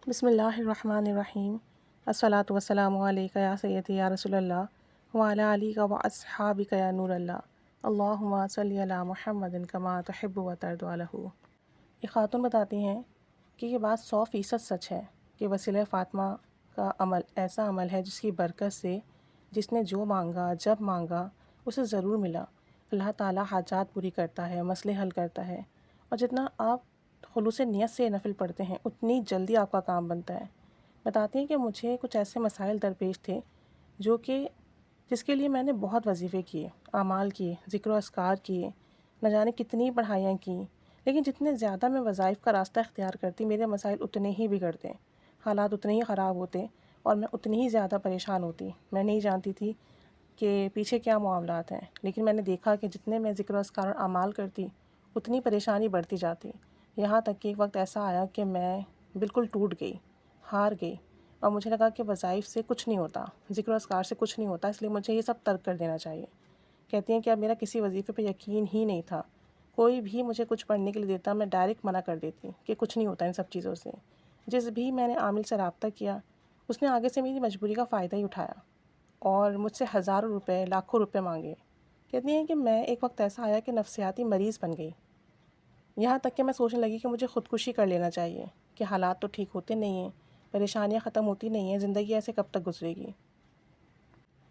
بسم اللہ الرحمن الرحیم۔ الصلاۃ والسلام علیک یا سیدی یا رسول اللہ وعلی آلک و اصحابک یا نور اللہ، اللہم صلی علی محمد کما تحب و ترضی عنہ۔ یہ خاتون بتاتی ہیں کہ یہ بات 100% سچ ہے کہ وسیلہ فاطمہ کا عمل ایسا عمل ہے جس کی برکت سے جس نے جو مانگا جب مانگا اسے ضرور ملا۔ اللہ تعالیٰ حاجات پوری کرتا ہے، مسئلے حل کرتا ہے، اور جتنا آپ خلوص نیت سے نفل پڑھتے ہیں اتنی جلدی آپ کا کام بنتا ہے۔ بتاتے ہیں کہ مجھے کچھ ایسے مسائل درپیش تھے جس کے لیے میں نے بہت وظیفے کیے، اعمال کیے، ذکر و اذکار کیے، نہ جانے کتنی پڑھائیاں کیں، لیکن جتنے زیادہ میں وظائف کا راستہ اختیار کرتی میرے مسائل اتنے ہی بگڑتے، حالات اتنے ہی خراب ہوتے اور میں اتنی ہی زیادہ پریشان ہوتی۔ میں نہیں جانتی تھی کہ پیچھے کیا معاملات ہیں، لیکن میں نے دیکھا کہ جتنے میں ذکر و اذکار اور اعمال کرتی اتنی پریشانی بڑھتی جاتی، یہاں تک کہ ایک وقت ایسا آیا کہ میں بالکل ٹوٹ گئی، ہار گئی، اور مجھے لگا کہ وظائف سے کچھ نہیں ہوتا، ذکر و اذکار سے کچھ نہیں ہوتا، اس لیے مجھے یہ سب ترک کر دینا چاہیے۔ کہتی ہیں کہ اب میرا کسی وظیفے پہ یقین ہی نہیں تھا، کوئی بھی مجھے کچھ پڑھنے کے لیے دیتا میں ڈائریکٹ منع کر دیتی کہ کچھ نہیں ہوتا ان سب چیزوں سے۔ جس بھی میں نے عامل سے رابطہ کیا اس نے آگے سے میری مجبوری کا فائدہ ہی اٹھایا اور مجھ سے ہزاروں روپے لاکھوں روپے مانگے۔ کہتی ہیں کہ میں ایک وقت ایسا آیا کہ نفسیاتی مریض بن گئی، یہاں تک کہ میں سوچنے لگی کہ مجھے خودکشی کر لینا چاہیے کہ حالات تو ٹھیک ہوتے نہیں ہیں، پریشانیاں ختم ہوتی نہیں ہیں، زندگی ایسے کب تک گزرے گی۔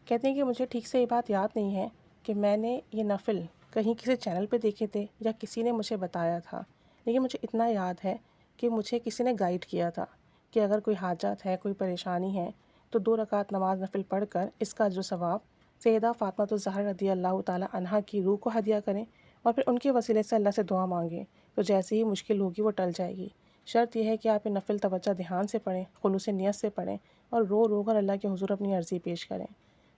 کہتے ہیں کہ مجھے ٹھیک سے یہ بات یاد نہیں ہے کہ میں نے یہ نفل کہیں کسی چینل پہ دیکھے تھے یا کسی نے مجھے بتایا تھا، لیکن مجھے اتنا یاد ہے کہ مجھے کسی نے گائیڈ کیا تھا کہ اگر کوئی حاجت ہے، کوئی پریشانی ہے تو 2 رکعت نماز نفل پڑھ کر اس کا جو ثواب سیدہ فاطمہ الزہرا رضی اللہ تعالی عنہا کی روح کو ہدیہ کریں اور پھر ان کے وسیلے سے اللہ سے دعا مانگیں تو جیسے ہی مشکل ہوگی وہ ٹل جائے گی۔ شرط یہ ہے کہ آپ یہ نفل توجہ دھیان سے پڑھیں، خلوص نیت سے پڑھیں اور رو رو کر اللہ کے حضور اپنی عرضی پیش کریں۔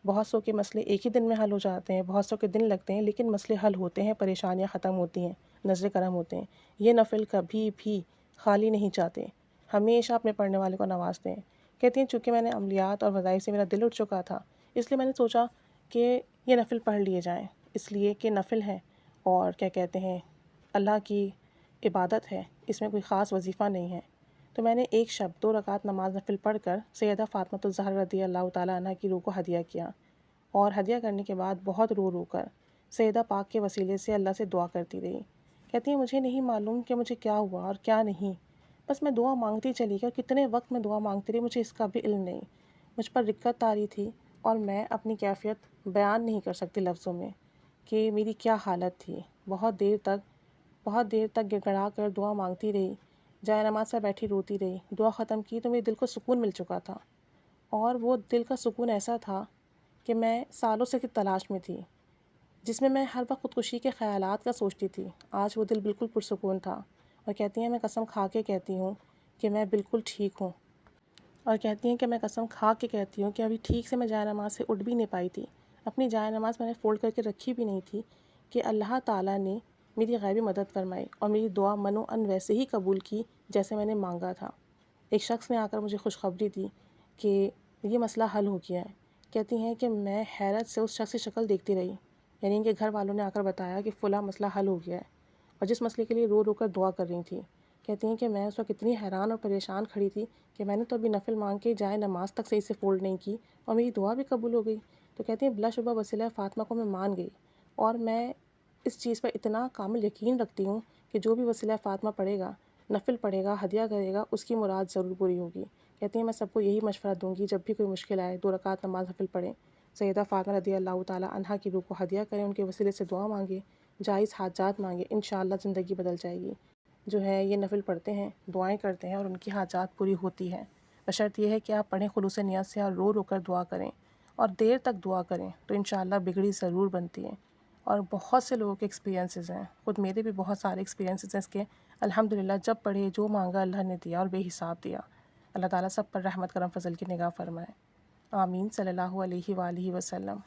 بہت سو کے مسئلے ایک ہی دن میں حل ہو جاتے ہیں، بہت سو کے دن لگتے ہیں، لیکن مسئلے حل ہوتے ہیں، پریشانیاں ختم ہوتی ہیں، نظر کرم ہوتے ہیں۔ یہ نفل کبھی بھی خالی نہیں جاتے، ہمیشہ اپنے پڑھنے والے کو نوازتے ہیں۔ کہتی ہیں چونکہ میں نے عملیات اور وظائف سے میرا دل اٹھ چکا تھا، اس لیے میں نے سوچا کہ یہ نفل پڑھ لیے جائیں، اس لیے کہ نفل ہے اور کیا کہتے ہیں اللہ کی عبادت ہے، اس میں کوئی خاص وظیفہ نہیں ہے۔ تو میں نے ایک شب 2 رکعت نماز نفل پڑھ کر سیدہ فاطمہ الزہرا رضی اللہ تعالیٰ عنہ کی روح کو ہدیہ کیا، اور ہدیہ کرنے کے بعد بہت رو رو کر سیدہ پاک کے وسیلے سے اللہ سے دعا کرتی رہی۔ کہتی ہیں مجھے نہیں معلوم کہ مجھے کیا ہوا اور کیا نہیں، بس میں دعا مانگتی چلی گئی، اور کتنے وقت میں دعا مانگتی رہی مجھے اس کا بھی علم نہیں۔ مجھ پر رکت آ رہی تھی اور میں اپنی کیفیت بیان نہیں کر سکتی لفظوں میں کہ میری کیا حالت تھی۔ بہت دیر تک گڑ گڑا کر دعا مانگتی رہی، جائے نماز پر بیٹھی روتی رہی۔ دعا ختم کی تو میرے دل کو سکون مل چکا تھا، اور وہ دل کا سکون ایسا تھا کہ میں سالوں سے کی تلاش میں تھی، جس میں میں ہر وقت خودکشی کے خیالات کا سوچتی تھی۔ آج وہ دل بالکل پرسکون تھا، اور کہتی ہیں میں قسم کھا کے کہتی ہوں کہ میں بالکل ٹھیک ہوں، اور کہتی ہیں کہ میں قسم کھا کے کہتی ہوں کہ ابھی ٹھیک سے میں جائے نماز سے اٹھ بھی نہیں پائی تھی، اپنی جائے نماز میں نے فولڈ کر کے رکھی بھی نہیں تھی کہ اللہ تعالیٰ نے میری غیبی مدد فرمائی اور میری دعا من و ان ویسے ہی قبول کی جیسے میں نے مانگا تھا۔ ایک شخص نے آ کر مجھے خوشخبری دی کہ یہ مسئلہ حل ہو گیا ہے۔ کہتی ہیں کہ میں حیرت سے اس شخص کی شکل دیکھتی رہی، یعنی کہ گھر والوں نے آ کر بتایا کہ فلاں مسئلہ حل ہو گیا ہے، اور جس مسئلے کے لیے رو رو کر دعا کر رہی تھی۔ کہتی ہیں کہ میں اس وقت اتنی حیران اور پریشان کھڑی تھی کہ میں نے تو ابھی نفل مانگ کے جائے نماز تک صحیح سے فولڈ نہیں کی اور میری دعا بھی قبول ہو گئی۔ تو کہتی ہیں بلا شبہ وسیلہ فاطمہ کو میں مان گئی، اور میں اس چیز پر اتنا کامل یقین رکھتی ہوں کہ جو بھی وسیلہ فاطمہ پڑھے گا، نفل پڑھے گا، ہدیہ کرے گا، اس کی مراد ضرور پوری ہوگی۔ کہتی ہیں میں سب کو یہی مشورہ دوں گی جب بھی کوئی مشکل آئے 2 رکعت نماز نفل پڑھیں، سیدہ فاطمہ رضی اللہ تعالیٰ عنہا کی روح کو ہدیہ کریں، ان کے وسیلے سے دعا مانگیں، جائز حاجات مانگیں، انشاءاللہ زندگی بدل جائے گی۔ جو ہے یہ نفل پڑھتے ہیں، دعائیں کرتے ہیں اور ان کی حاجات پوری ہوتی ہیں، بشرط یہ ہے کہ آپ پڑھیں خلوص نیت سے اور رو رو کر دعا کریں اور دیر تک دعا کریں تو انشاءاللہ بگڑی ضرور بنتی ہے۔ اور بہت سے لوگوں کے ایکسپیرینسز ہیں، خود میرے بھی بہت سارے ایکسپیرینسز ہیں اس کے، الحمدللہ جب پڑھے جو مانگا اللہ نے دیا اور بے حساب دیا۔ اللہ تعالیٰ سب پر رحمت کرم فضل کی نگاہ فرمائے، آمین، صلی اللہ علیہ وآلہ وسلم۔